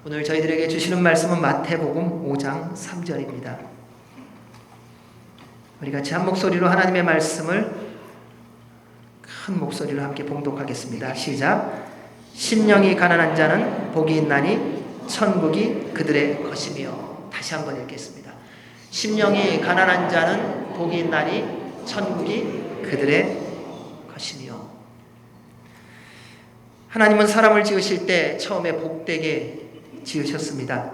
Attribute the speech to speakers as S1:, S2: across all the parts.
S1: 오늘 저희들에게 주시는 말씀은 마태복음 5장 3절입니다. 우리 같이 한 목소리로 하나님의 말씀을 큰 목소리로 함께 봉독하겠습니다. 시작. 심령이 가난한 자는 복이 있나니 천국이 그들의 것이며. 다시 한번 읽겠습니다. 심령이 가난한 자는 복이 있나니 천국이 그들의 것이며. 하나님은 사람을 지으실 때 처음에 복되게 지으셨습니다.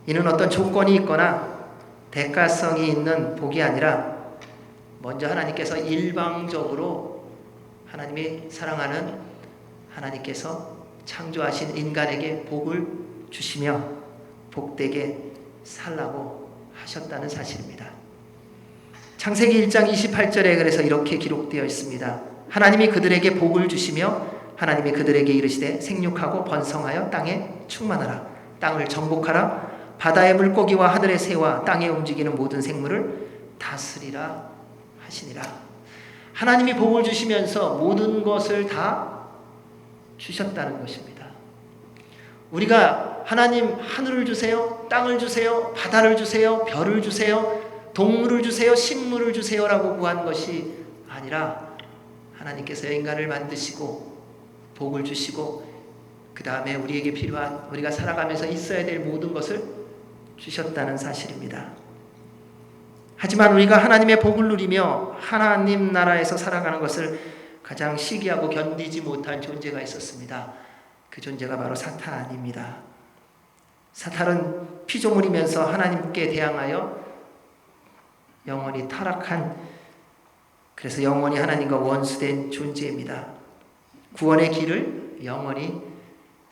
S1: 이는 어떤 조건이 있거나 대가성이 있는 복이 아니라 먼저 하나님께서 일방적으로 하나님이 사랑하는 하나님께서 창조하신 인간에게 복을 주시며 복되게 살라고 하셨다는 사실입니다. 창세기 1장 28절에 그래서 이렇게 기록되어 있습니다. 하나님이 그들에게 복을 주시며 하나님이 그들에게 이르시되 생육하고 번성하여 땅에 충만하라. 땅을 정복하라. 바다의 물고기와 하늘의 새와 땅에 움직이는 모든 생물을 다스리라 하시니라. 하나님이 복을 주시면서 모든 것을 다 주셨다는 것입니다. 우리가 하나님 하늘을 주세요, 땅을 주세요, 바다를 주세요, 별을 주세요, 동물을 주세요, 식물을 주세요라고 구한 것이 아니라 하나님께서 인간을 만드시고 복을 주시고 그 다음에 우리에게 필요한 우리가 살아가면서 있어야 될 모든 것을 주셨다는 사실입니다. 하지만 우리가 하나님의 복을 누리며 하나님 나라에서 살아가는 것을 가장 시기하고 견디지 못한 존재가 있었습니다. 그 존재가 바로 사탄입니다. 사탄은 피조물이면서 하나님께 대항하여 영원히 타락한, 그래서 영원히 하나님과 원수된 존재입니다. 구원의 길을 영원히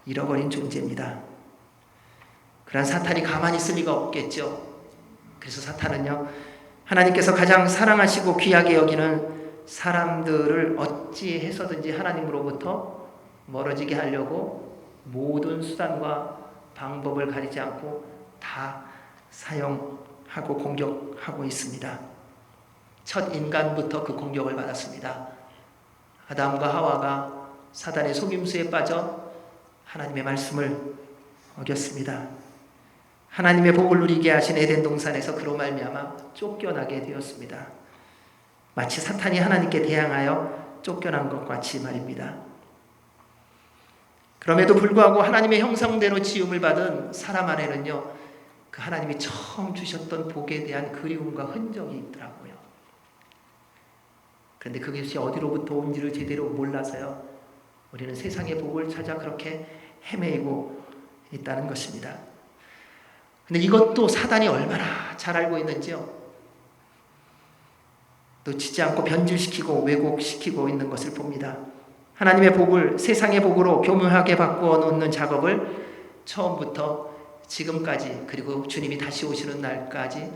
S1: 잃어버린 존재입니다. 그러한 사탄이 가만히 있을 리가 없겠죠. 그래서 사탄은요, 하나님께서 가장 사랑하시고 귀하게 여기는 사람들을 어찌 해서든지 하나님으로부터 멀어지게 하려고 모든 수단과 방법을 가리지 않고 다 사용하고 공격하고 있습니다. 첫 인간부터 그 공격을 받았습니다. 아담과 하와가 사단의 속임수에 빠져 하나님의 말씀을 어겼습니다. 하나님의 복을 누리게 하신 에덴 동산에서 그로 말미암아 쫓겨나게 되었습니다. 마치 사탄이 하나님께 대항하여 쫓겨난 것 같이 말입니다. 그럼에도 불구하고 하나님의 형상대로 지음을 받은 사람 안에는요, 그 하나님이 처음 주셨던 복에 대한 그리움과 흔적이 있더라고요. 그런데 그것이 어디로부터 온지를 제대로 몰라서요, 우리는 세상의 복을 찾아 그렇게 헤매이고 있다는 것입니다. 근데 이것도 사단이 얼마나 잘 알고 있는지요. 놓치지 않고 변질시키고 왜곡시키고 있는 것을 봅니다. 하나님의 복을 세상의 복으로 교묘하게 바꾸어 놓는 작업을 처음부터 지금까지, 그리고 주님이 다시 오시는 날까지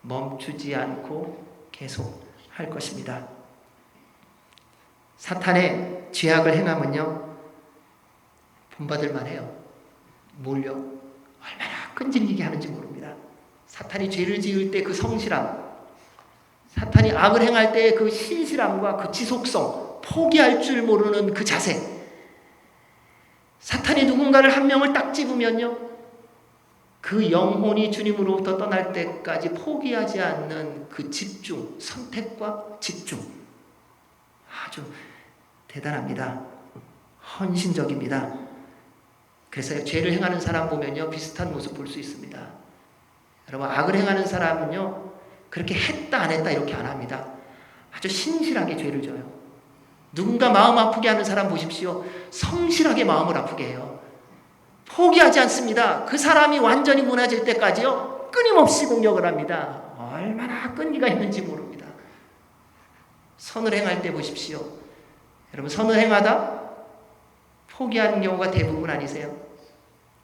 S1: 멈추지 않고 계속 할 것입니다. 사탄의 죄악을 행함은요, 본받을 만해요. 뭘요? 얼마나 끈질기게 하는지 모릅니다. 사탄이 죄를 지을 때 그 성실함, 사탄이 악을 행할 때 그 신실함과 그 지속성, 포기할 줄 모르는 그 자세, 사탄이 누군가를 한 명을 딱 집으면요, 그 영혼이 주님으로부터 떠날 때까지 포기하지 않는 그 집중, 선택과 집중, 아주 대단합니다. 헌신적입니다. 그래서 죄를 행하는 사람 보면요, 비슷한 모습 볼 수 있습니다. 여러분, 악을 행하는 사람은요, 그렇게 했다 안 했다 이렇게 안 합니다. 아주 신실하게 죄를 져요. 누군가 마음 아프게 하는 사람 보십시오. 성실하게 마음을 아프게 해요. 포기하지 않습니다. 그 사람이 완전히 무너질 때까지요, 끊임없이 공격을 합니다. 얼마나 끈기가 있는지 모릅니다. 선을 행할 때 보십시오. 여러분, 선을 행하다 포기하는 경우가 대부분 아니세요?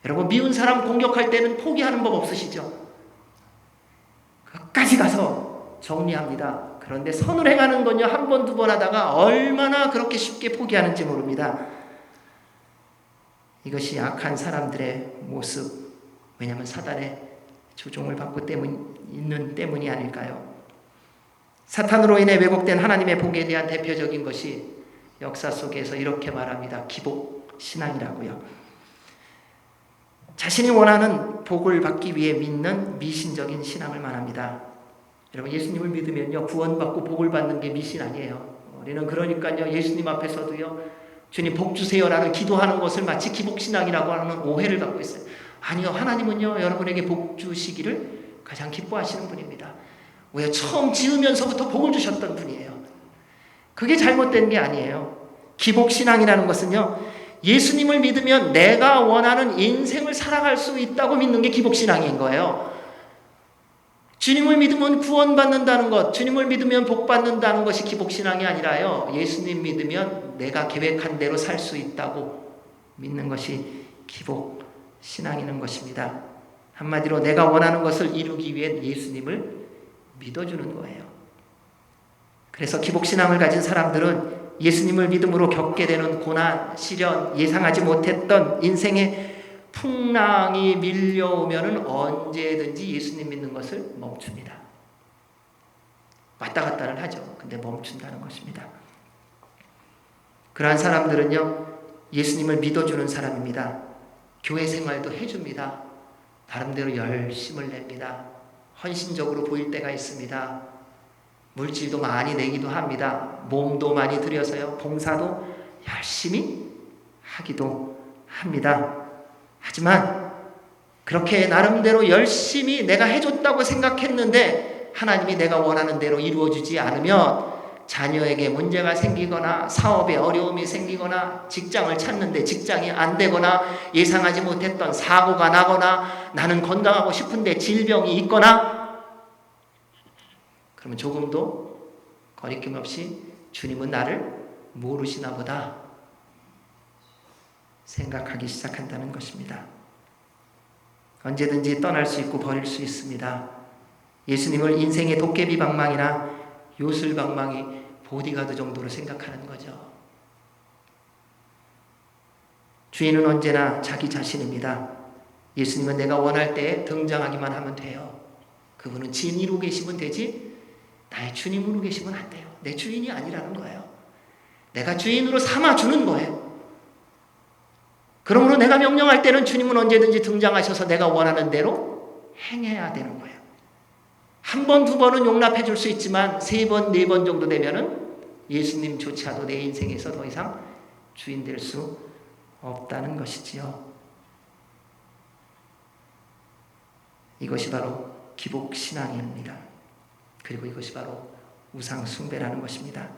S1: 여러분, 미운 사람 공격할 때는 포기하는 법 없으시죠? 끝까지 가서 정리합니다. 그런데 선을 행하는 건요, 한 번, 두 번 하다가 얼마나 그렇게 쉽게 포기하는지 모릅니다. 이것이 악한 사람들의 모습, 왜냐하면 사단의 조종을 받고 있는 때문이 아닐까요? 사탄으로 인해 왜곡된 하나님의 복에 대한 대표적인 것이 역사 속에서 이렇게 말합니다. 기복 신앙이라고요. 자신이 원하는 복을 받기 위해 믿는 미신적인 신앙을 말합니다. 여러분, 예수님을 믿으면요, 구원받고 복을 받는 게 미신 아니에요. 우리는 그러니까요, 예수님 앞에서도요, 주님 복 주세요라는 기도하는 것을 마치 기복신앙이라고 하는 오해를 갖고 있어요. 아니요, 하나님은요, 여러분에게 복 주시기를 가장 기뻐하시는 분입니다. 왜? 처음 지으면서부터 복을 주셨던 분이에요. 그게 잘못된 게 아니에요. 기복신앙이라는 것은요, 예수님을 믿으면 내가 원하는 인생을 살아갈 수 있다고 믿는 게 기복신앙인 거예요. 주님을 믿으면 구원받는다는 것, 주님을 믿으면 복받는다는 것이 기복신앙이 아니라요, 예수님 믿으면 내가 계획한 대로 살 수 있다고 믿는 것이 기복신앙이는 것입니다. 한마디로 내가 원하는 것을 이루기 위해 예수님을 믿어주는 거예요. 그래서 기복신앙을 가진 사람들은 예수님을 믿음으로 겪게 되는 고난, 시련, 예상하지 못했던 인생의 풍랑이 밀려오면 언제든지 예수님 믿는 것을 멈춥니다. 왔다 갔다를 하죠. 근데 멈춘다는 것입니다. 그러한 사람들은요, 예수님을 믿어주는 사람입니다. 교회 생활도 해줍니다. 나름대로 열심을 냅니다. 헌신적으로 보일 때가 있습니다. 물질도 많이 내기도 합니다. 몸도 많이 들여서요, 봉사도 열심히 하기도 합니다. 하지만 그렇게 나름대로 열심히 내가 해줬다고 생각했는데 하나님이 내가 원하는 대로 이루어주지 않으면 자녀에게 문제가 생기거나 사업에 어려움이 생기거나 직장을 찾는데 직장이 안 되거나 예상하지 못했던 사고가 나거나 나는 건강하고 싶은데 질병이 있거나, 그러면 조금도 거리낌 없이 주님은 나를 모르시나 보다 생각하기 시작한다는 것입니다. 언제든지 떠날 수 있고 버릴 수 있습니다. 예수님을 인생의 도깨비 방망이나 요술 방망이, 보디가드 정도로 생각하는 거죠. 주인은 언제나 자기 자신입니다. 예수님은 내가 원할 때 등장하기만 하면 돼요. 그분은 진이로 계시면 되지 나의 주님으로 계시면 안 돼요. 내 주인이 아니라는 거예요. 내가 주인으로 삼아주는 거예요. 그러므로 내가 명령할 때는 주님은 언제든지 등장하셔서 내가 원하는 대로 행해야 되는 거예요. 한 번, 두 번은 용납해 줄 수 있지만 세 번, 네 번 정도 되면은 예수님조차도 내 인생에서 더 이상 주인 될 수 없다는 것이지요. 이것이 바로 기복신앙입니다. 그리고 이것이 바로 우상숭배라는 것입니다.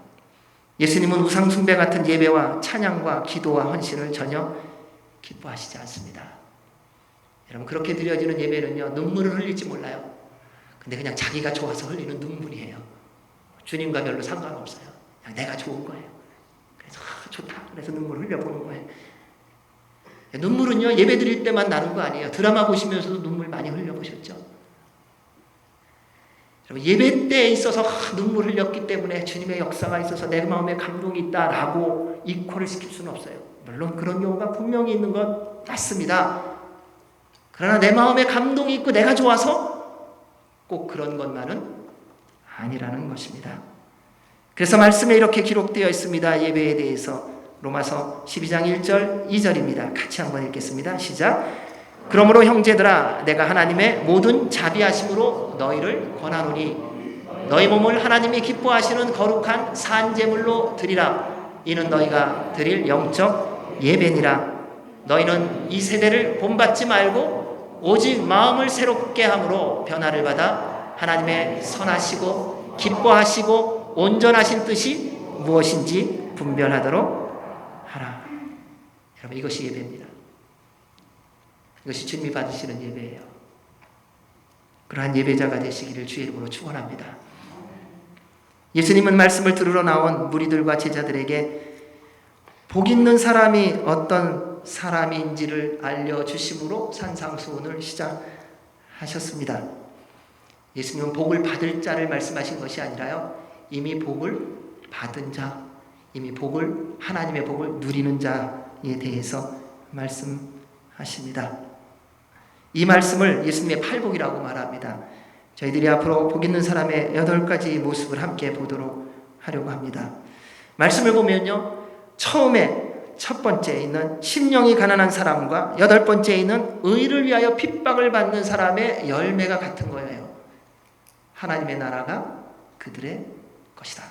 S1: 예수님은 우상숭배 같은 예배와 찬양과 기도와 헌신을 전혀 기뻐하시지 않습니다. 여러분, 그렇게 드려지는 예배는요, 눈물을 흘릴지 몰라요. 근데 그냥 자기가 좋아서 흘리는 눈물이에요. 주님과 별로 상관없어요. 그냥 내가 좋은 거예요. 그래서 좋다. 그래서 눈물을 흘려보는 거예요. 눈물은요, 예배 드릴 때만 나는 거 아니에요. 드라마 보시면서도 눈물 많이 흘려보셨죠? 예배 때에 있어서 눈물 흘렸기 때문에 주님의 역사가 있어서 내 마음에 감동이 있다라고 이퀄을 시킬 수는 없어요. 물론 그런 경우가 분명히 있는 건 맞습니다. 그러나 내 마음에 감동이 있고 내가 좋아서 꼭 그런 것만은 아니라는 것입니다. 그래서 말씀에 이렇게 기록되어 있습니다. 예배에 대해서 로마서 12장 1절 2절입니다. 같이 한번 읽겠습니다. 시작. 그러므로 형제들아, 내가 하나님의 모든 자비하심으로 너희를 권하노니 너희 몸을 하나님이 기뻐하시는 거룩한 산제물로 드리라. 이는 너희가 드릴 영적 예배니라. 너희는 이 세대를 본받지 말고 오직 마음을 새롭게 함으로 변화를 받아 하나님의 선하시고 기뻐하시고 온전하신 뜻이 무엇인지 분별하도록 하라. 여러분, 이것이 예배입니다. 이것이 주님이 받으시는 예배예요. 그러한 예배자가 되시기를 주의 이름으로 축원합니다. 예수님은 말씀을 들으러 나온 무리들과 제자들에게 복 있는 사람이 어떤 사람인지를 알려주심으로 산상수훈을 시작하셨습니다. 예수님은 복을 받을 자를 말씀하신 것이 아니라요, 이미 복을 받은 자, 이미 복을, 하나님의 복을 누리는 자에 대해서 말씀하십니다. 이 말씀을 예수님의 팔복이라고 말합니다. 저희들이 앞으로 복 있는 사람의 8가지 모습을 함께 보도록 하려고 합니다. 말씀을 보면요, 처음에 첫 번째 있는 심령이 가난한 사람과 여덟 번째 있는 의를 위하여 핍박을 받는 사람의 열매가 같은 거예요. 하나님의 나라가 그들의 것이다.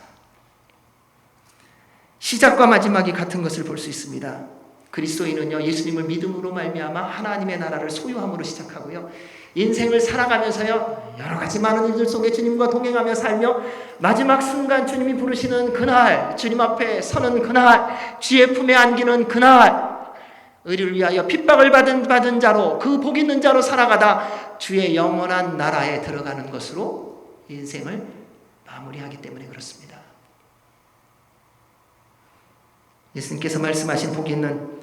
S1: 시작과 마지막이 같은 것을 볼 수 있습니다. 그리스도인은요, 예수님을 믿음으로 말미암아 하나님의 나라를 소유함으로 시작하고요, 인생을 살아가면서요, 여러 가지 많은 일들 속에 주님과 동행하며 살며 마지막 순간 주님이 부르시는 그날, 주님 앞에 서는 그날, 주의 품에 안기는 그날, 의를 위하여 핍박을 받은 자로, 그 복 있는 자로 살아가다 주의 영원한 나라에 들어가는 것으로 인생을 마무리하기 때문에 그렇습니다. 예수님께서 말씀하신 복 있는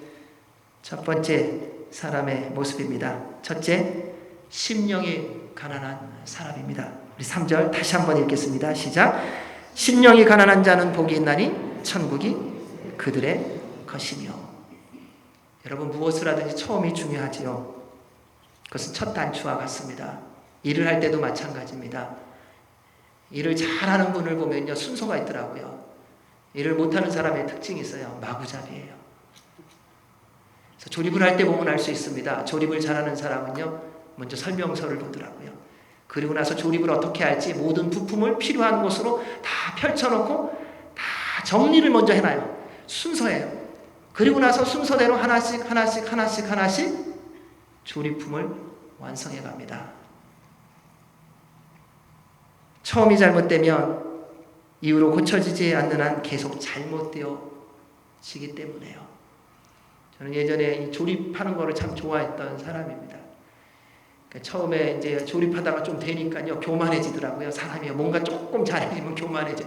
S1: 첫 번째 사람의 모습입니다. 첫째, 심령이 가난한 사람입니다. 우리 3절 다시 한번 읽겠습니다. 시작. 심령이 가난한 자는 복이 있나니 천국이 그들의 것이며. 여러분, 무엇을 하든지 처음이 중요하지요. 그것은 첫 단추와 같습니다. 일을 할 때도 마찬가지입니다. 일을 잘하는 분을 보면요, 순서가 있더라고요. 일을 못하는 사람의 특징이 있어요. 마구잡이에요. 그래서 조립을 할 때 보면 알 수 있습니다. 조립을 잘하는 사람은요, 먼저 설명서를 보더라고요. 그리고 나서 조립을 어떻게 할지 모든 부품을 필요한 곳으로 다 펼쳐놓고 다 정리를 먼저 해놔요. 순서예요. 그리고 나서 순서대로 하나씩 조립품을 완성해 갑니다. 처음이 잘못되면 이후로 고쳐지지 않는 한 계속 잘못되어지기 때문에요. 저는 예전에 이 조립하는 거를 참 좋아했던 사람입니다. 그러니까 처음에 이제 조립하다가 좀 되니까요, 교만해지더라고요. 사람이 뭔가 조금 잘해지면 교만해져.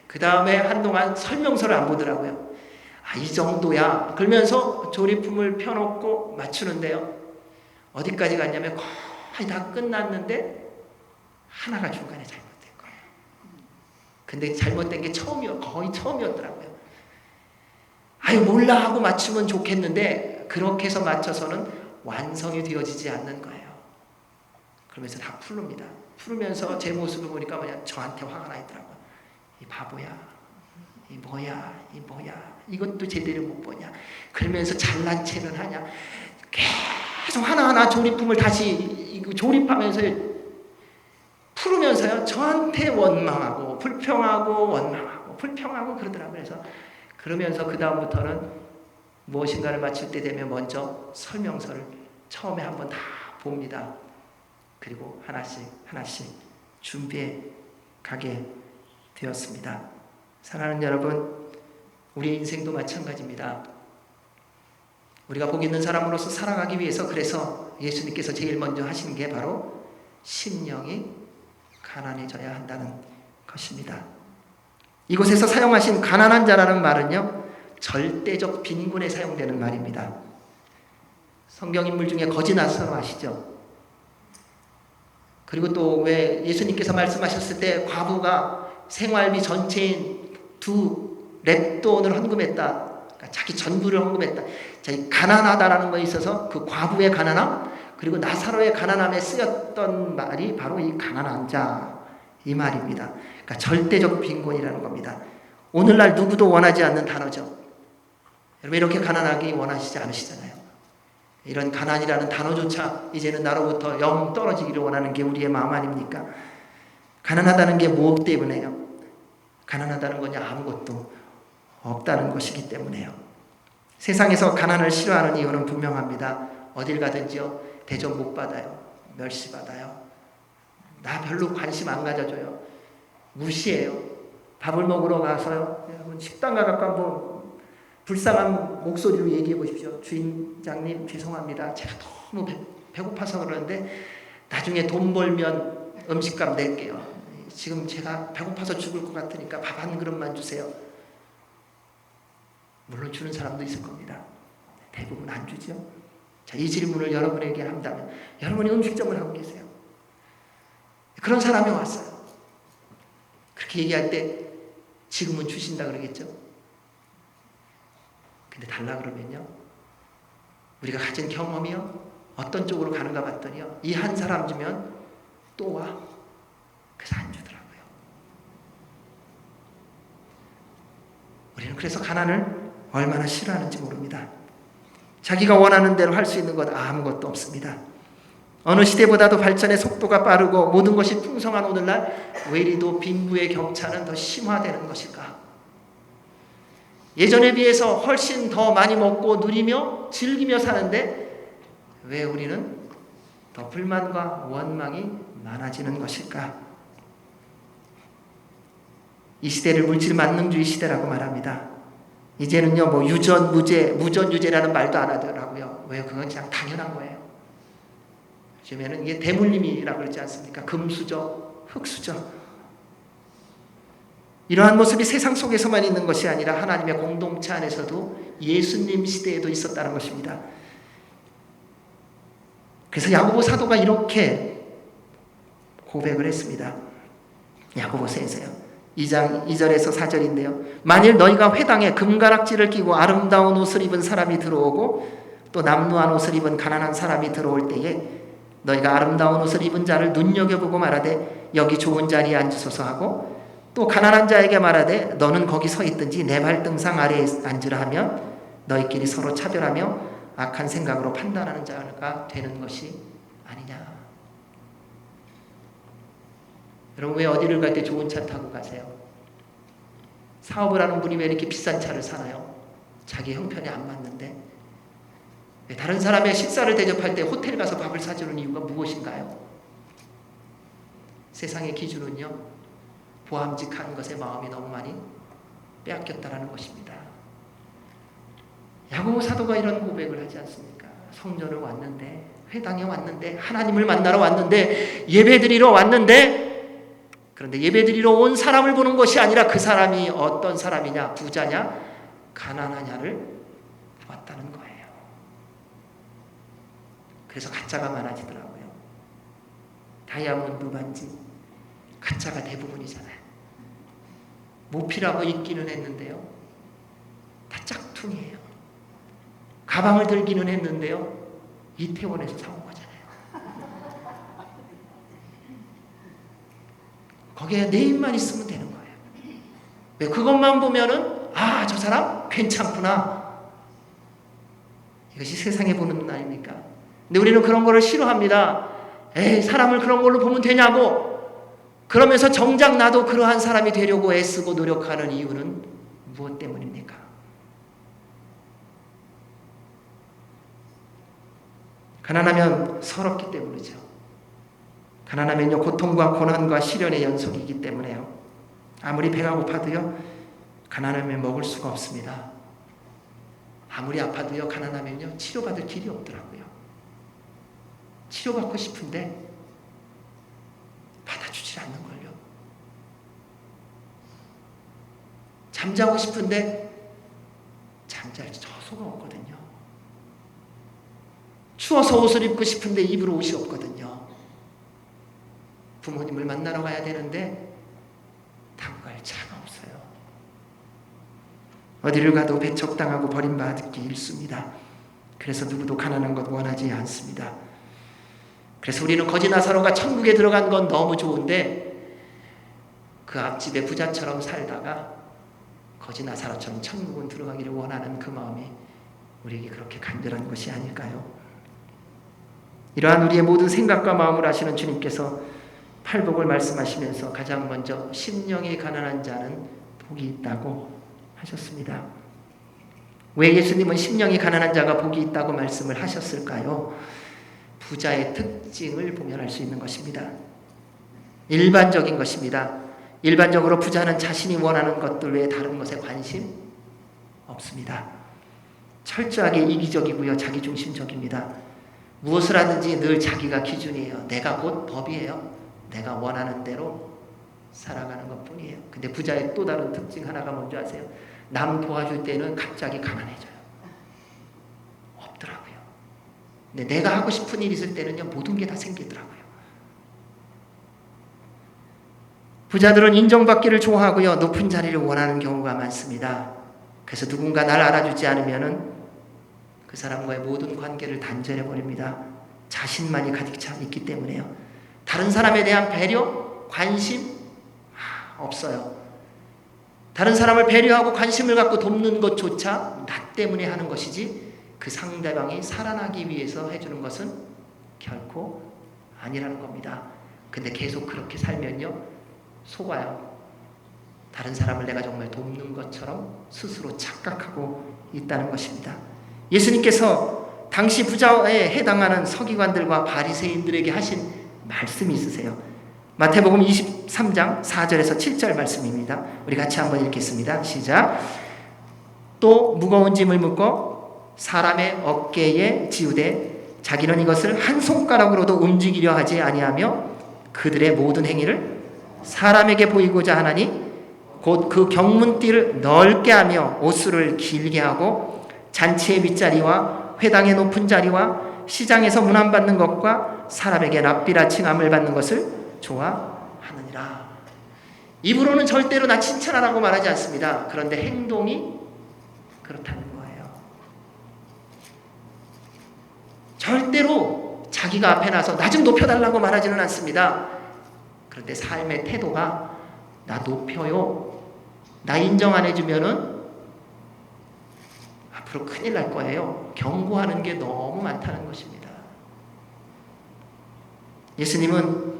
S1: 그 다음에 한동안 설명서를 안 보더라고요. 아, 이 정도야. 그러면서 조립품을 펴놓고 맞추는데요, 어디까지 갔냐면 거의 다 끝났는데 하나가 중간에 잘못된 거예요. 근데 잘못된 게 거의 처음이었더라고요. 아유, 몰라 하고 맞추면 좋겠는데 그렇게 해서 맞춰서는 완성이 되어지지 않는 거예요. 그러면서 다 풀릅니다. 풀으면서 제 모습을 보니까 그냥 저한테 화가 나 있더라고요. 이 바보야, 이 뭐야, 이것도 제대로 못 보냐. 그러면서 잘난 체는 하냐. 계속 하나하나 조립품을 다시 조립하면서 풀으면서요, 저한테 원망하고 불평하고 그러더라고요. 그래서 그러면서 그 다음부터는 무엇인가를 맞출 때 되면 먼저 설명서를 처음에 한번 다 봅니다. 그리고 하나씩 준비해 가게 되었습니다. 사랑하는 여러분, 우리 인생도 마찬가지입니다. 우리가 복 있는 사람으로서 살아가기 위해서, 그래서 예수님께서 제일 먼저 하신 게 바로 심령이 가난해져야 한다는 것입니다. 이곳에서 사용하신 가난한 자라는 말은요, 절대적 빈곤에 사용되는 말입니다. 성경인물 중에 거지나서 아시죠? 그리고 또 왜 예수님께서 말씀하셨을 때 과부가 생활비 전체인 2렙돈을 헌금했다. 그러니까 자기 전부를 헌금했다. 자, 이 가난하다라는 거에 있어서 그 과부의 가난함, 그리고 나사로의 가난함에 쓰였던 말이 바로 이 가난한 자, 이 말입니다. 그러니까 절대적 빈곤이라는 겁니다. 오늘날 누구도 원하지 않는 단어죠. 여러분, 이렇게 가난하기 원하시지 않으시잖아요. 이런 가난이라는 단어조차 이제는 나로부터 영 떨어지기를 원하는 게 우리의 마음 아닙니까? 가난하다는 게 무엇 때문에요? 가난하다는 건 아무것도 없다는 것이기 때문에요. 세상에서 가난을 싫어하는 이유는 분명합니다. 어딜 가든지요, 대접 못 받아요. 멸시받아요. 나 별로 관심 안 가져줘요. 무시해요. 밥을 먹으러 가서요, 여러분 식당 가갖고 한번 불쌍한 목소리로 얘기해 보십시오. 주인장님, 죄송합니다. 제가 너무 배고파서 그러는데 나중에 돈 벌면 음식값 낼게요. 지금 제가 배고파서 죽을 것 같으니까 밥 한 그릇만 주세요. 물론 주는 사람도 있을 겁니다. 대부분 안 주죠. 자, 이 질문을 여러분에게 한다면, 여러분이 음식점을 하고 계세요. 그런 사람이 왔어요. 그렇게 얘기할 때 지금은 주신다 그러겠죠. 근데 달라 그러면요, 우리가 가진 경험이요, 어떤 쪽으로 가는가 봤더니요, 이 한 사람 주면 또 와. 그래서 안 주더라고요. 우리는 그래서 가난을 얼마나 싫어하는지 모릅니다. 자기가 원하는 대로 할 수 있는 것 아무것도 없습니다. 어느 시대보다도 발전의 속도가 빠르고 모든 것이 풍성한 오늘날 왜 이리도 빈부의 격차는 더 심화되는 것일까? 예전에 비해서 훨씬 더 많이 먹고 누리며 즐기며 사는데 왜 우리는 더 불만과 원망이 많아지는 것일까? 이 시대를 물질 만능주의 시대라고 말합니다. 이제는요, 뭐 유전, 무죄, 무전, 유죄라는 말도 안 하더라고요. 왜요? 그건 그냥 당연한 거예요. 요즘에는 이게 대물림이라고 그러지 않습니까? 금수저, 흙수저. 이러한 모습이 세상 속에서만 있는 것이 아니라 하나님의 공동체 안에서도 예수님 시대에도 있었다는 것입니다. 그래서 야고보 사도가 이렇게 고백을 했습니다. 야고보서에서요. 2장 2절에서 4절인데요. 만일 너희가 회당에 금가락지를 끼고 아름다운 옷을 입은 사람이 들어오고 또 남루한 옷을 입은 가난한 사람이 들어올 때에 너희가 아름다운 옷을 입은 자를 눈여겨보고 말하되 여기 좋은 자리에 앉으소서 하고 또 가난한 자에게 말하되 너는 거기 서 있든지 내 발등상 아래에 앉으라 하면 너희끼리 서로 차별하며 악한 생각으로 판단하는 자가 되는 것이 아니냐. 여러분 왜 어디를 갈 때 좋은 차 타고 가세요? 사업을 하는 분이 왜 이렇게 비싼 차를 사나요? 자기 형편에 안 맞는데. 왜 다른 사람의 식사를 대접할 때 호텔 가서 밥을 사주는 이유가 무엇인가요? 세상의 기준은요, 보암직한 것에 마음이 너무 많이 빼앗겼다라는 것입니다. 야고보 사도가 이런 고백을 하지 않습니까? 성전을 왔는데, 회당에 왔는데, 하나님을 만나러 왔는데, 예배드리러 왔는데, 그런데 예배드리러 온 사람을 보는 것이 아니라 그 사람이 어떤 사람이냐, 부자냐, 가난하냐를 보았다는 거예요. 그래서 가짜가 많아지더라고요. 다이아몬드 반지, 가짜가 대부분이잖아요. 모피라고 있기는 했는데요, 다 짝퉁이에요. 가방을 들기는 했는데요, 이태원에서 사온 거잖아요. 거기에 내 입만 있으면 되는 거예요. 왜 그것만 보면은 아, 저 사람 괜찮구나. 이것이 세상에 보는 눈 아닙니까? 근데 우리는 그런 거를 싫어합니다. 에이, 사람을 그런 걸로 보면 되냐고. 그러면서 정작 나도 그러한 사람이 되려고 애쓰고 노력하는 이유는 무엇 때문입니까? 가난하면 서럽기 때문이죠. 가난하면요, 고통과 고난과 시련의 연속이기 때문에요. 아무리 배가 고파도요, 가난하면 먹을 수가 없습니다. 아무리 아파도요, 가난하면요, 치료받을 길이 없더라고요. 치료받고 싶은데 받아주질 않는걸요. 잠자고 싶은데 잠잘 저소가 없거든요. 추워서 옷을 입고 싶은데 입을 옷이 없거든요. 부모님을 만나러 가야 되는데 타고 갈 차가 없어요. 어디를 가도 배척당하고 버림받기 일쑤입니다. 그래서 누구도 가난한 것 원하지 않습니다. 그래서 우리는 거지 나사로가 천국에 들어간 건 너무 좋은데 그 앞집의 부자처럼 살다가 거지 나사로처럼 천국은 들어가기를 원하는 그 마음이 우리에게 그렇게 간절한 것이 아닐까요? 이러한 우리의 모든 생각과 마음을 아시는 주님께서 팔복을 말씀하시면서 가장 먼저 심령이 가난한 자는 복이 있다고 하셨습니다. 왜 예수님은 심령이 가난한 자가 복이 있다고 말씀을 하셨을까요? 부자의 특징을 보면 알 수 있는 것입니다. 일반적인 것입니다. 일반적으로 부자는 자신이 원하는 것들 외에 다른 것에 관심 없습니다. 철저하게 이기적이고요, 자기중심적입니다. 무엇을 하든지 늘 자기가 기준이에요. 내가 곧 법이에요. 내가 원하는 대로 살아가는 것뿐이에요. 근데 부자의 또 다른 특징 하나가 뭔지 아세요? 남 도와줄 때는 갑자기 가난해져요. 없더라고요. 근데 내가 하고 싶은 일 있을 때는요, 모든 게 다 생기더라고요. 부자들은 인정받기를 좋아하고요, 높은 자리를 원하는 경우가 많습니다. 그래서 누군가 날 알아주지 않으면은 그 사람과의 모든 관계를 단절해버립니다. 자신만이 가득 차 있기 때문에요. 다른 사람에 대한 배려, 관심 없어요. 다른 사람을 배려하고 관심을 갖고 돕는 것조차 나 때문에 하는 것이지 그 상대방이 살아나기 위해서 해주는 것은 결코 아니라는 겁니다. 근데 계속 그렇게 살면요, 속아요. 다른 사람을 내가 정말 돕는 것처럼 스스로 착각하고 있다는 것입니다. 예수님께서 당시 부자에 해당하는 서기관들과 바리새인들에게 하신 말씀이 있으세요. 마태복음 23장 4절에서 7절 말씀입니다. 우리 같이 한번 읽겠습니다. 시작. 또 무거운 짐을 묶어 사람의 어깨에 지우되 자기는 이것을 한 손가락으로도 움직이려 하지 아니하며 그들의 모든 행위를 사람에게 보이고자 하나니 곧 그 경문띠를 넓게 하며 옷수를 길게 하고 잔치의 윗자리와 회당의 높은 자리와 시장에서 문안받는 것과 사람에게 랍비라 칭함을 받는 것을 좋아하느니라. 입으로는 절대로 나 칭찬하라고 말하지 않습니다. 그런데 행동이 그렇다는 거예요. 절대로 자기가 앞에 나서 나 좀 높여달라고 말하지는 않습니다. 그런데 삶의 태도가 나 높여요, 나 인정 안 해주면은 앞으로 큰일 날 거예요. 경고하는 게 너무 많다는 것입니다. 예수님은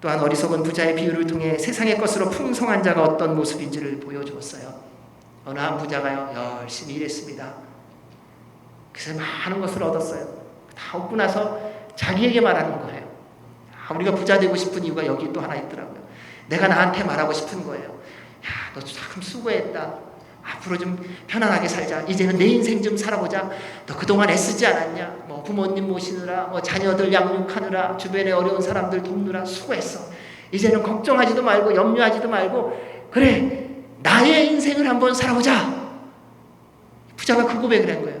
S1: 또한 어리석은 부자의 비유를 통해 세상의 것으로 풍성한 자가 어떤 모습인지를 보여주었어요. 어느 한 부자가요, 열심히 일했습니다. 그래서 많은 것을 얻었어요. 다 얻고 나서 자기에게 말하는 거예요. 우리가 부자 되고 싶은 이유가 여기 또 하나 있더라고요. 내가 나한테 말하고 싶은 거예요. 야, 너 참 수고했다. 앞으로 좀 편안하게 살자. 이제는 내 인생 좀 살아보자. 너 그동안 애쓰지 않았냐? 뭐 부모님 모시느라, 뭐 자녀들 양육하느라, 주변에 어려운 사람들 돕느라 수고했어. 이제는 걱정하지도 말고 염려하지도 말고 그래, 나의 인생을 한번 살아보자. 부자가 그 고백을 한 거예요.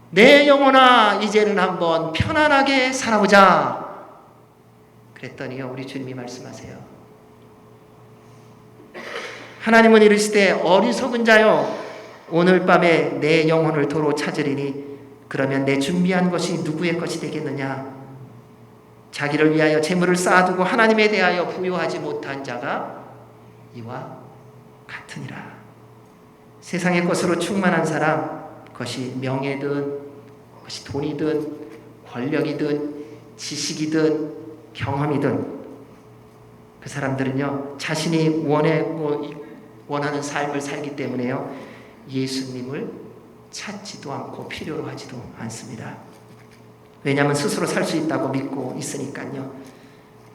S1: 내 영혼아, 이제는 한번 편안하게 살아보자. 그랬더니요, 우리 주님이 말씀하세요. 하나님은 이르시되 어리석은 자여, 오늘 밤에 내 영혼을 도로 찾으리니 그러면 내 준비한 것이 누구의 것이 되겠느냐? 자기를 위하여 재물을 쌓아두고 하나님에 대하여 부요하지 못한 자가 이와 같으니라. 세상의 것으로 충만한 사람, 그것이 명예든 그것이 돈이든 권력이든 지식이든 경험이든, 그 사람들은요, 자신이 원하는 삶을 살기 때문에요, 예수님을 찾지도 않고 필요로 하지도 않습니다. 왜냐하면 스스로 살 수 있다고 믿고 있으니까요.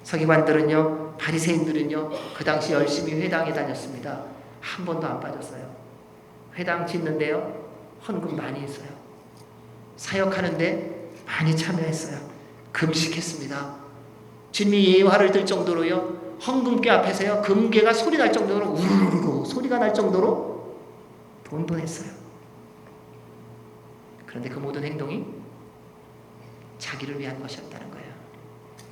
S1: 서기관들은요, 바리새인들은요, 그 당시 열심히 회당에 다녔습니다. 한 번도 안 빠졌어요. 회당 짓는데요, 헌금 많이 했어요. 사역하는데 많이 참여했어요. 금식했습니다. 주님이 예화를 들 정도로요, 헌금괴 앞에서요, 금괴가 소리 날 정도로 우르르르 소리가 날 정도로 돈돈했어요. 그런데 그 모든 행동이 자기를 위한 것이었다는 거예요.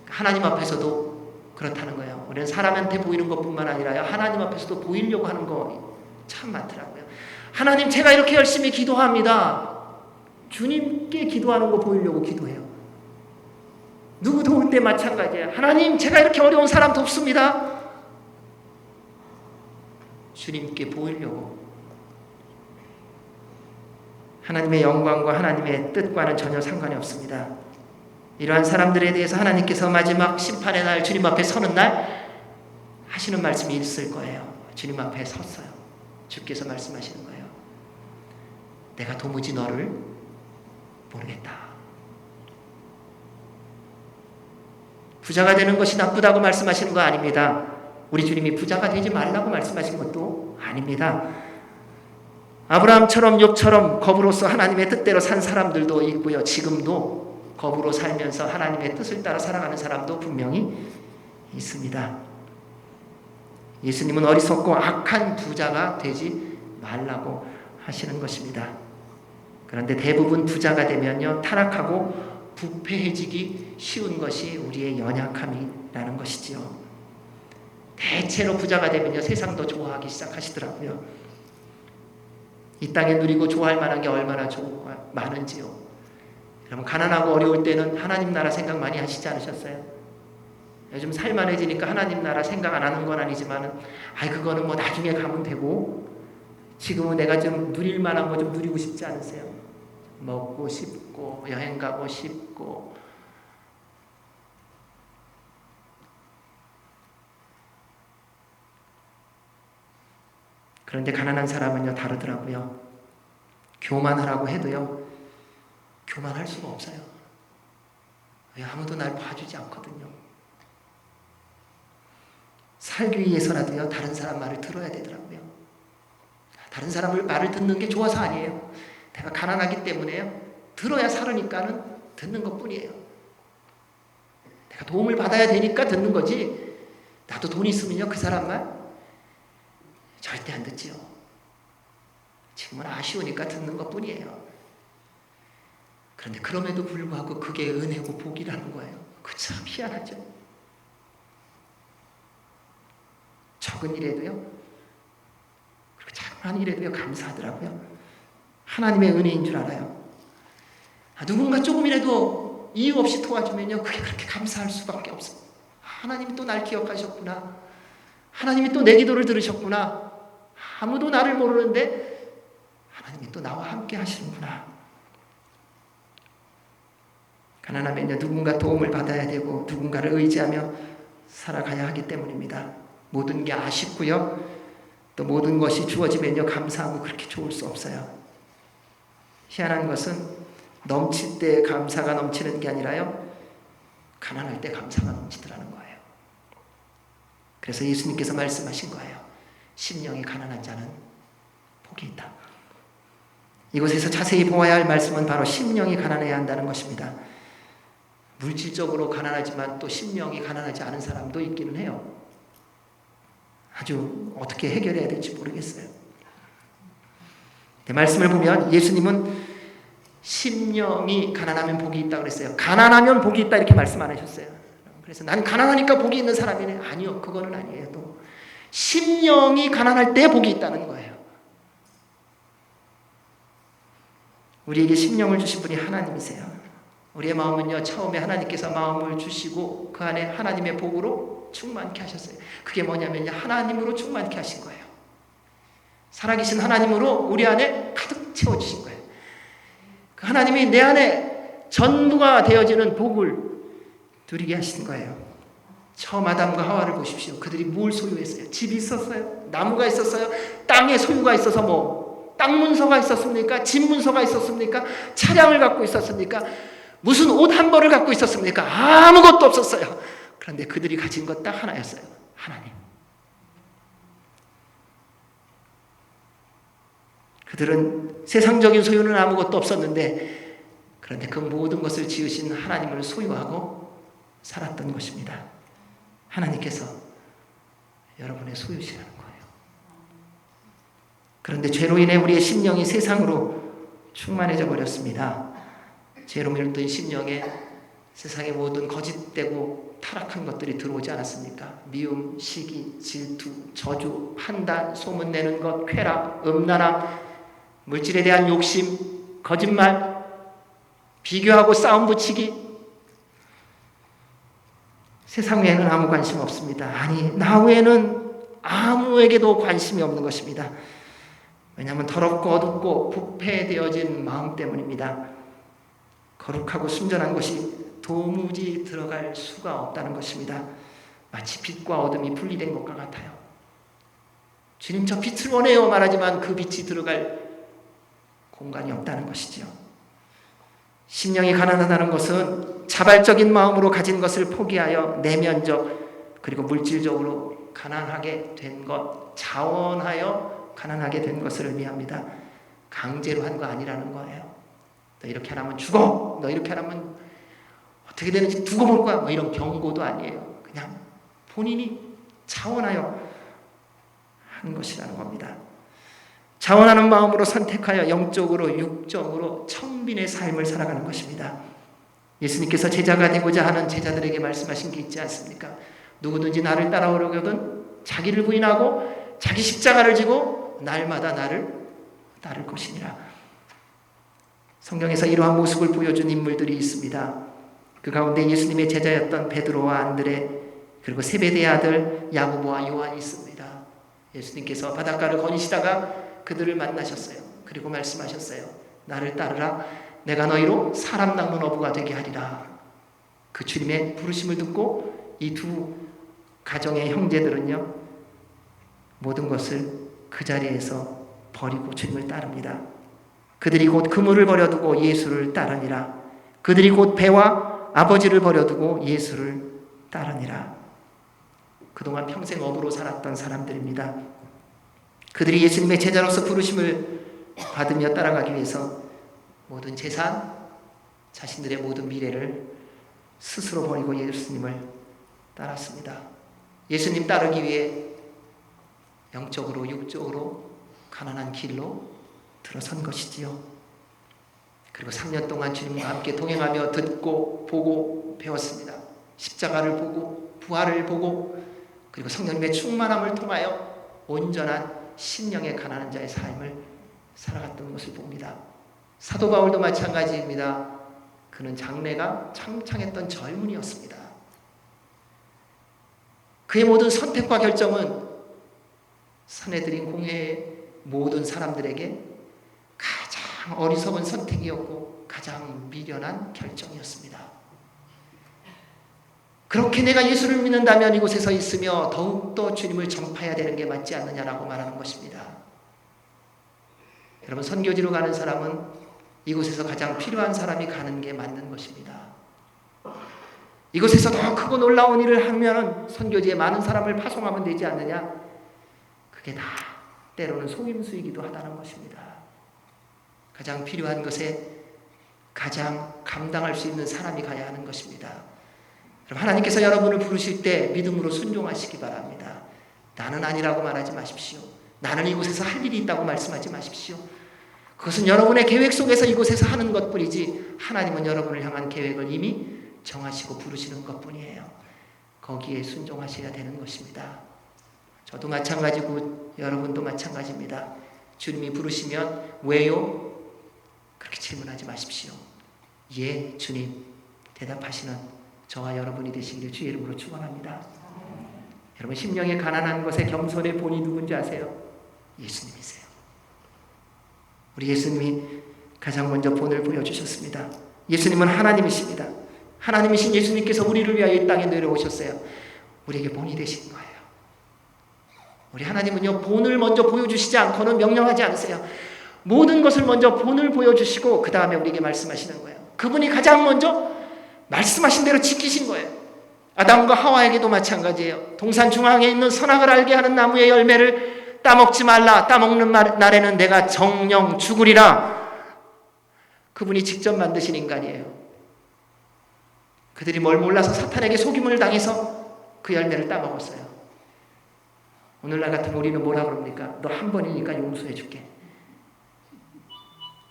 S1: 하나님 앞에서도 그렇다는 거예요. 우리는 사람한테 보이는 것뿐만 아니라 하나님 앞에서도 보이려고 하는 거 참 많더라고요. 하나님, 제가 이렇게 열심히 기도합니다. 주님께 기도하는 거 보이려고 기도해요. 누구 도울 때 마찬가지예요. 하나님, 제가 이렇게 어려운 사람 돕습니다. 주님께 보이려고. 하나님의 영광과 하나님의 뜻과는 전혀 상관이 없습니다. 이러한 사람들에 대해서 하나님께서 마지막 심판의 날, 주님 앞에 서는 날 하시는 말씀이 있을 거예요. 주님 앞에 섰어요. 주께서 말씀하시는 거예요. 내가 도무지 너를 모르겠다. 부자가 되는 것이 나쁘다고 말씀하시는 거 아닙니다. 우리 주님이 부자가 되지 말라고 말씀하신 것도 아닙니다. 아브라함처럼 욥처럼 겁으로서 하나님의 뜻대로 산 사람들도 있고요. 지금도 겁으로 살면서 하나님의 뜻을 따라 살아가는 사람도 분명히 있습니다. 예수님은 어리석고 악한 부자가 되지 말라고 하시는 것입니다. 그런데 대부분 부자가 되면요, 타락하고 부패해지기 쉬운 것이 우리의 연약함이라는 것이지요. 대체로 부자가 되면요, 세상도 좋아하기 시작하시더라고요. 이 땅에 누리고 좋아할 만한 게 얼마나 많은지요. 여러분, 가난하고 어려울 때는 하나님 나라 생각 많이 하시지 않으셨어요? 요즘 살만해지니까 하나님 나라 생각 안 하는 건 아니지만은, 그거는 뭐 나중에 가면 되고, 지금은 내가 좀 누릴 만한 거 좀 누리고 싶지 않으세요? 먹고 싶고, 여행 가고 싶고. 그런데 가난한 사람은요, 다르더라고요. 교만하라고 해도요, 교만할 수가 없어요. 아무도 날 봐주지 않거든요. 살기 위해서라도요, 다른 사람 말을 들어야 되더라고요. 다른 사람 말을 듣는 게 좋아서 아니에요. 내가 가난하기 때문에요. 들어야 살으니까는 듣는 것 뿐이에요. 내가 도움을 받아야 되니까 듣는 거지, 나도 돈 있으면요, 그 사람 말 절대 안 듣지요. 지금은 아쉬우니까 듣는 것 뿐이에요. 그런데 그럼에도 불구하고 그게 은혜고 복이라는 거예요. 그 참 희한하죠. 적은 일에도요, 그리고 작은 일에도요, 감사하더라고요. 하나님의 은혜인 줄 알아요. 누군가 조금이라도 이유 없이 도와주면요, 그게 그렇게 감사할 수밖에 없어요. 하나님이 또 날 기억하셨구나. 하나님이 또 내 기도를 들으셨구나. 아무도 나를 모르는데 하나님이 또 나와 함께 하시는구나. 가난하면요, 누군가 도움을 받아야 되고 누군가를 의지하며 살아가야 하기 때문입니다. 모든 게 아쉽고요, 또 모든 것이 주어지면요, 감사하고 그렇게 좋을 수 없어요. 희한한 것은 넘칠 때 감사가 넘치는 게 아니라요, 가난할 때 감사가 넘치더라는 거예요. 그래서 예수님께서 말씀하신 거예요. 심령이 가난한 자는 복이 있다. 이곳에서 자세히 보아야 할 말씀은 바로 심령이 가난해야 한다는 것입니다. 물질적으로 가난하지만 또 심령이 가난하지 않은 사람도 있기는 해요. 아주 어떻게 해결해야 될지 모르겠어요. 말씀을 보면 예수님은 심령이 가난하면 복이 있다고 그랬어요. 가난하면 복이 있다 이렇게 말씀 안 하셨어요. 그래서 난 가난하니까 복이 있는 사람이네. 아니요, 그거는 아니에요. 또 심령이 가난할 때 복이 있다는 거예요. 우리에게 심령을 주신 분이 하나님이세요. 우리의 마음은요, 처음에 하나님께서 마음을 주시고 그 안에 하나님의 복으로 충만케 하셨어요. 그게 뭐냐면요, 하나님으로 충만케 하신 거예요. 살아계신 하나님으로 우리 안에 가득 채워주신 거예요. 그 하나님이 내 안에 전부가 되어지는 복을 누리게 하신 거예요. 처음 아담과 하와를 보십시오. 그들이 뭘 소유했어요? 집이 있었어요? 나무가 있었어요? 땅에 소유가 있어서 땅 문서가 있었습니까? 집 문서가 있었습니까? 차량을 갖고 있었습니까? 무슨 옷 한 벌을 갖고 있었습니까? 아무것도 없었어요. 그런데 그들이 가진 것 딱 하나였어요. 하나님. 그들은 세상적인 소유는 아무것도 없었는데, 그런데 그 모든 것을 지으신 하나님을 소유하고 살았던 것입니다. 하나님께서 여러분의 소유시라는 거예요. 그런데 죄로 인해 우리의 심령이 세상으로 충만해져 버렸습니다. 죄로 물든 심령에 세상의 모든 거짓되고 타락한 것들이 들어오지 않았습니까? 미움, 시기, 질투, 저주, 판단, 소문내는 것, 쾌락, 음란함, 물질에 대한 욕심, 거짓말, 비교하고 싸움 붙이기. 세상 외에는 아무 관심 없습니다. 아니, 나 외에는 아무에게도 관심이 없는 것입니다. 왜냐하면 더럽고 어둡고 부패되어진 마음 때문입니다. 거룩하고 순전한 것이 도무지 들어갈 수가 없다는 것입니다. 마치 빛과 어둠이 분리된 것과 같아요. 주님, 저 빛을 원해요 말하지만 그 빛이 들어갈 공간이 없다는 것이죠. 심령이 가난하다는 것은 자발적인 마음으로 가진 것을 포기하여 내면적 그리고 물질적으로 가난하게 된 것, 자원하여 가난하게 된 것을 의미합니다. 강제로 한 거 아니라는 거예요. 너 이렇게 안 하면 죽어. 너 이렇게 안 하면 어떻게 되는지 두고 볼 거야. 뭐 이런 경고도 아니에요. 그냥 본인이 자원하여 한 것이라는 겁니다. 자원하는 마음으로 선택하여 영적으로 육적으로 청빈의 삶을 살아가는 것입니다. 예수님께서 제자가 되고자 하는 제자들에게 말씀하신 게 있지 않습니까? 누구든지 나를 따라오려거든 자기를 부인하고 자기 십자가를 지고 날마다 나를 따를 것이니라. 성경에서 이러한 모습을 보여준 인물들이 있습니다. 그 가운데 예수님의 제자였던 베드로와 안드레, 그리고 세베대의 아들 야고보와 요한이 있습니다. 예수님께서 바닷가를 거니시다가 그들을 만나셨어요. 그리고 말씀하셨어요. 나를 따르라. 내가 너희로 사람 낚는 어부가 되게 하리라. 그 주님의 부르심을 듣고 이 두 가정의 형제들은요, 모든 것을 그 자리에서 버리고 주님을 따릅니다. 그들이 곧 그물을 버려두고 예수를 따르니라. 그들이 곧 배와 아버지를 버려두고 예수를 따르니라. 그동안 평생 어부로 살았던 사람들입니다. 그들이 예수님의 제자로서 부르심을 받으며 따라가기 위해서 모든 재산, 자신들의 모든 미래를 스스로 버리고 예수님을 따랐습니다. 예수님 따르기 위해 영적으로 육적으로 가난한 길로 들어선 것이지요. 그리고 3년 동안 주님과 함께 동행하며 듣고 보고 배웠습니다. 십자가를 보고 부활을 보고 그리고 성령님의 충만함을 통하여 온전한 심령의 가난한 자의 삶을 살아갔던 것을 봅니다. 사도 바울도 마찬가지입니다. 그는 장래가 창창했던 젊은이였습니다. 그의 모든 선택과 결정은 사내들인 공회의 모든 사람들에게 가장 어리석은 선택이었고 가장 미련한 결정이었습니다. 그렇게 내가 예수를 믿는다면 이곳에 있으며 더욱더 주님을 전파해야 되는 게 맞지 않느냐라고 말하는 것입니다. 여러분, 선교지로 가는 사람은 이곳에서 가장 필요한 사람이 가는 게 맞는 것입니다. 이곳에서 더 크고 놀라운 일을 하면 선교지에 많은 사람을 파송하면 되지 않느냐? 그게 다 때로는 속임수이기도 하다는 것입니다. 가장 필요한 것에 가장 감당할 수 있는 사람이 가야 하는 것입니다. 하나님께서 여러분을 부르실 때 믿음으로 순종하시기 바랍니다. 나는 아니라고 말하지 마십시오. 나는 이곳에서 할 일이 있다고 말씀하지 마십시오. 그것은 여러분의 계획 속에서 이곳에서 하는 것뿐이지 하나님은 여러분을 향한 계획을 이미 정하시고 부르시는 것뿐이에요. 거기에 순종하셔야 되는 것입니다. 저도 마찬가지고 여러분도 마찬가지입니다. 주님이 부르시면 왜요? 그렇게 질문하지 마십시오. 예, 주님 대답하시는 저와 여러분이 되시기를 주의 이름으로 축원합니다. 여러분, 심령의 가난한 것에 겸손의 본이 누군지 아세요? 예수님이세요. 우리 예수님이 가장 먼저 본을 보여주셨습니다. 예수님은 하나님이십니다. 하나님이신 예수님께서 우리를 위하여 이 땅에 내려오셨어요. 우리에게 본이 되신 거예요. 우리 하나님은요, 본을 먼저 보여주시지 않고는 명령하지 않으세요. 모든 것을 먼저 본을 보여주시고 그 다음에 우리에게 말씀하시는 거예요. 그분이 가장 먼저 말씀하신 대로 지키신 거예요. 아담과 하와에게도 마찬가지예요. 동산 중앙에 있는 선악을 알게 하는 나무의 열매를 따먹지 말라. 따먹는 날에는 내가 정령 죽으리라. 그분이 직접 만드신 인간이에요. 그들이 뭘 몰라서 사탄에게 속임을 당해서 그 열매를 따먹었어요. 오늘날 같은 우리는 뭐라 그럽니까? 너 한 번이니까 용서해 줄게.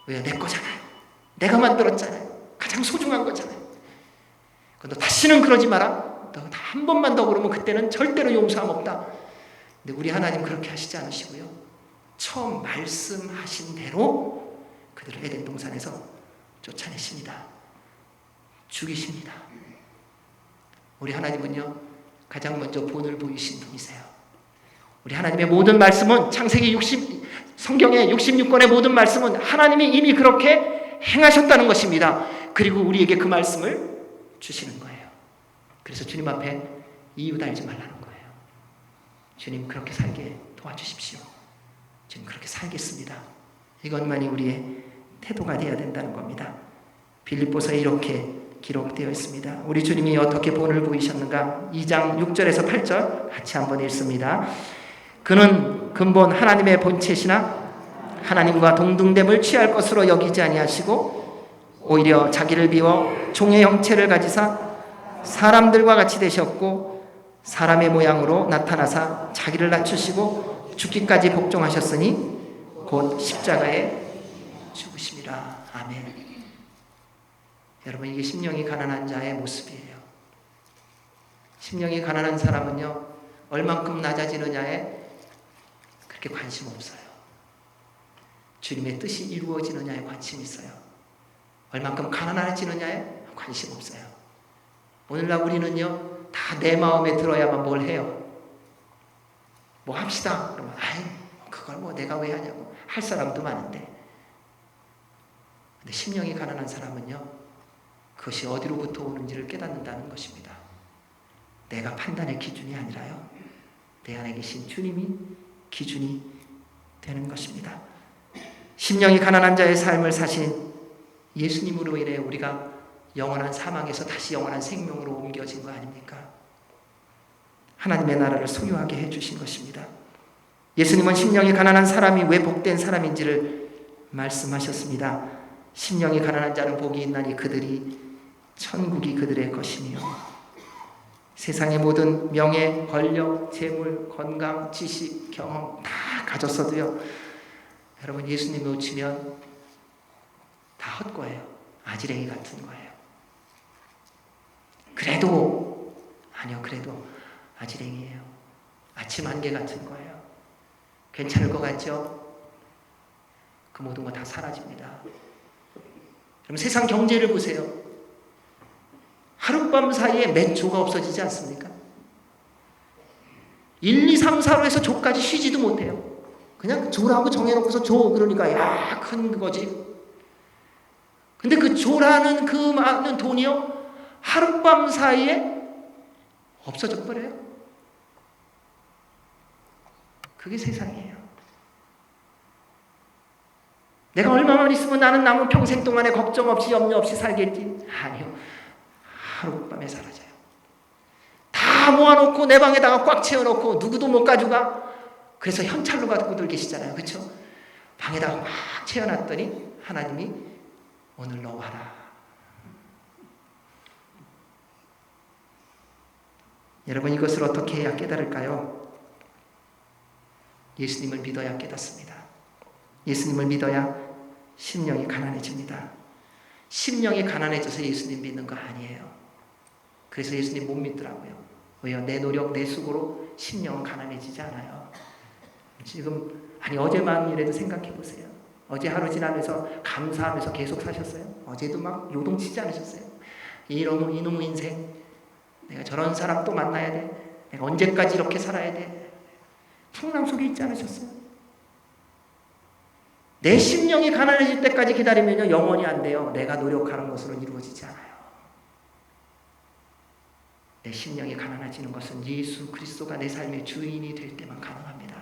S1: 왜요? 내 거잖아요. 내가 만들었잖아요. 가장 소중한 거잖아요. 너 다시는 그러지 마라. 너 한 번만 더 그러면 그때는 절대로 용서함 없다. 근데 우리 하나님 그렇게 하시지 않으시고요. 처음 말씀하신 대로 그들을 에덴 동산에서 쫓아내십니다. 죽이십니다. 우리 하나님은요, 가장 먼저 본을 보이신 분이세요. 우리 하나님의 모든 말씀은 성경의 66권의 모든 말씀은 하나님이 이미 그렇게 행하셨다는 것입니다. 그리고 우리에게 그 말씀을 주시는 거예요. 그래서 주님 앞에 이유 달지 말라는 거예요. 주님 그렇게 살게 도와주십시오. 주님 그렇게 살겠습니다. 이것만이 우리의 태도가 되어야 된다는 겁니다. 빌립보서에 이렇게 기록되어 있습니다. 우리 주님이 어떻게 본을 보이셨는가? 2장 6절에서 8절 같이 한번 읽습니다. 그는 근본 하나님의 본체시나 하나님과 동등됨을 취할 것으로 여기지 아니하시고 오히려 자기를 비워 종의 형체를 가지사 사람들과 같이 되셨고 사람의 모양으로 나타나사 자기를 낮추시고 죽기까지 복종하셨으니 곧 십자가에 죽으심이라. 아멘. 여러분, 이게 심령이 가난한 자의 모습이에요. 심령이 가난한 사람은요, 얼만큼 낮아지느냐에 그렇게 관심 없어요. 주님의 뜻이 이루어지느냐에 관심이 있어요. 얼만큼 가난해지느냐에 관심 없어요. 오늘날 우리는요, 다 내 마음에 들어야만 뭘 해요. 뭐 합시다. 그러면 아이 그걸 뭐 내가 왜 하냐고 할 사람도 많은데, 근데 심령이 가난한 사람은요, 그것이 어디로부터 오는지를 깨닫는다는 것입니다. 내가 판단의 기준이 아니라요, 내 안에 계신 주님이 기준이 되는 것입니다. 심령이 가난한 자의 삶을 사신 예수님으로 인해 우리가 영원한 사망에서 다시 영원한 생명으로 옮겨진 거 아닙니까? 하나님의 나라를 소유하게 해주신 것입니다. 예수님은 심령이 가난한 사람이 왜 복된 사람인지를 말씀하셨습니다. 심령이 가난한 자는 복이 있나니 그들이 천국이 그들의 것이며, 세상의 모든 명예, 권력, 재물, 건강, 지식, 경험 다 가졌어도요, 여러분 예수님 놓치면 다 헛거예요. 아지랭이 같은 거예요. 그래도 아지랭이에요. 아침 안개 같은 거예요. 괜찮을 것 같죠? 그 모든 거 다 사라집니다. 그럼 세상 경제를 보세요. 하룻밤 사이에 몇 조가 없어지지 않습니까? 1, 2, 3, 4로 해서 조까지 쉬지도 못해요. 그냥 조라고 정해놓고서 조, 그러니까 야 큰 거지. 근데 그 조라는 그 많은 돈이요, 하룻밤 사이에 없어져 버려요. 그게 세상이에요. 내가 얼마만 있으면 나는 남은 평생 동안에 걱정 없이 염려 없이 살겠지? 아니요. 하룻밤에 사라져요. 다 모아놓고 내 방에다가 꽉 채워놓고 누구도 못 가져가. 그래서 현찰로 갖고들 계시잖아요. 그렇죠? 방에다가 막 채워놨더니 하나님이 오늘 너 와라. 여러분 이것을 어떻게 해야 깨달을까요? 예수님을 믿어야 깨닫습니다. 예수님을 믿어야 심령이 가난해집니다. 심령이 가난해져서 예수님 믿는 거 아니에요. 그래서 예수님 못 믿더라고요. 왜요? 내 노력, 내 수고로 심령은 가난해지지 않아요. 지금 어제 마음이라도 생각해 보세요. 어제 하루 지나면서 감사하면서 계속 사셨어요? 어제도 막 요동치지 않으셨어요? 이놈의 인생, 내가 저런 사람 또 만나야 돼. 내가 언제까지 이렇게 살아야 돼. 풍랑 속에 있지 않으셨어요? 내 심령이 가난해질 때까지 기다리면요, 영원히 안 돼요. 내가 노력하는 것으로는 이루어지지 않아요. 내 심령이 가난해지는 것은 예수 그리스도가 내 삶의 주인이 될 때만 가능합니다.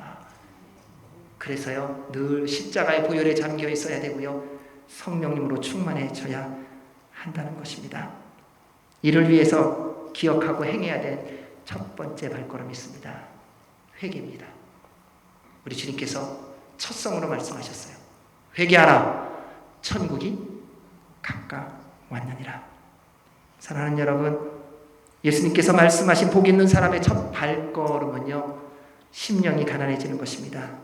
S1: 그래서요, 늘 십자가의 보혈에 잠겨 있어야 되고요, 성령님으로 충만해져야 한다는 것입니다. 이를 위해서 기억하고 행해야 될 첫 번째 발걸음이 있습니다. 회개입니다. 우리 주님께서 첫 성으로 말씀하셨어요. 회개하라, 천국이 가까이 왔느니라. 사랑하는 여러분, 예수님께서 말씀하신 복 있는 사람의 첫 발걸음은요, 심령이 가난해지는 것입니다.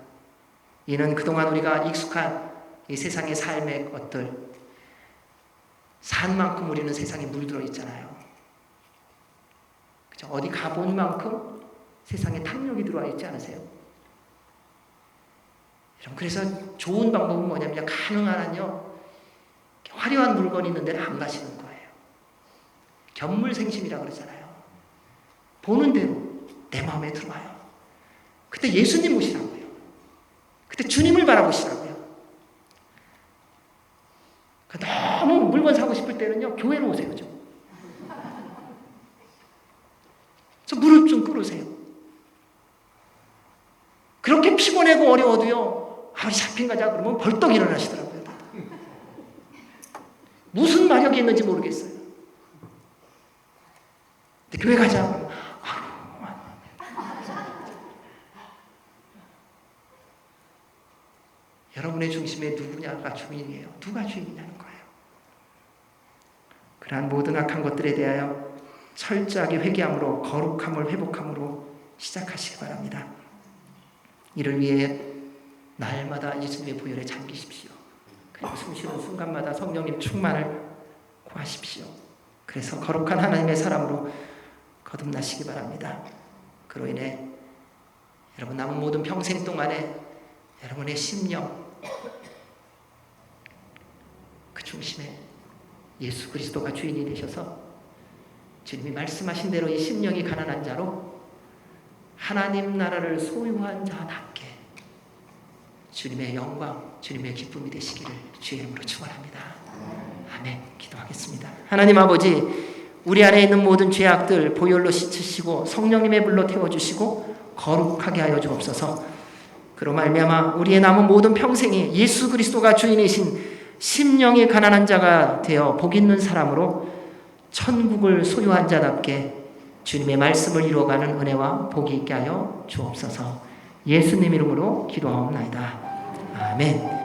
S1: 이는 그동안 우리가 익숙한 이 세상의 삶의 것들, 산 만큼 우리는 세상에 물들어 있잖아요. 그렇죠? 어디 가본 만큼 세상에 탐욕이 들어와 있지 않으세요? 그래서 좋은 방법은 뭐냐면, 가능한 한요, 화려한 물건이 있는 데는 안 가시는 거예요. 견물생심이라고 그러잖아요. 보는 대로 내 마음에 들어와요. 그때 예수님 모시라고요. 그때 주님을 바라보시라고요. 너무 물건 사고 싶을 때는요, 교회로 오세요. 저 무릎 좀 꿇으세요. 그렇게 피곤하고 어려워도요, 우리 샤핑 가자 그러면 벌떡 일어나시더라고요. 무슨 마력이 있는지 모르겠어요. 근데 교회 가자 그러면 여러분의 중심에 누구냐가 주인이에요. 누가 주인이냐는 거예요. 그러한 모든 악한 것들에 대하여 철저하게 회개함으로, 거룩함을 회복함으로 시작하시기 바랍니다. 이를 위해 날마다 예수님의 보혈에 잠기십시오. 그리고 숨쉬는 순간마다 성령님 충만을 구하십시오. 그래서 거룩한 하나님의 사람으로 거듭나시기 바랍니다. 그로 인해 여러분 남은 모든 평생 동안에 여러분의 심령, 그 중심에 예수 그리스도가 주인이 되셔서 주님이 말씀하신 대로 이 심령이 가난한 자로 하나님 나라를 소유한 자답게 주님의 영광, 주님의 기쁨이 되시기를 주의 이름으로 축원합니다. 아멘. 기도하겠습니다. 하나님 아버지, 우리 안에 있는 모든 죄악들 보혈로 씻으시고 성령님의 불로 태워주시고 거룩하게 하여 주옵소서. 그로 말미암아 우리의 남은 모든 평생이 예수 그리스도가 주인이신 심령이 가난한 자가 되어 복 있는 사람으로 천국을 소유한 자답게 주님의 말씀을 이루어가는 은혜와 복이 있게 하여 주옵소서. 예수님 이름으로 기도하옵나이다. 아멘.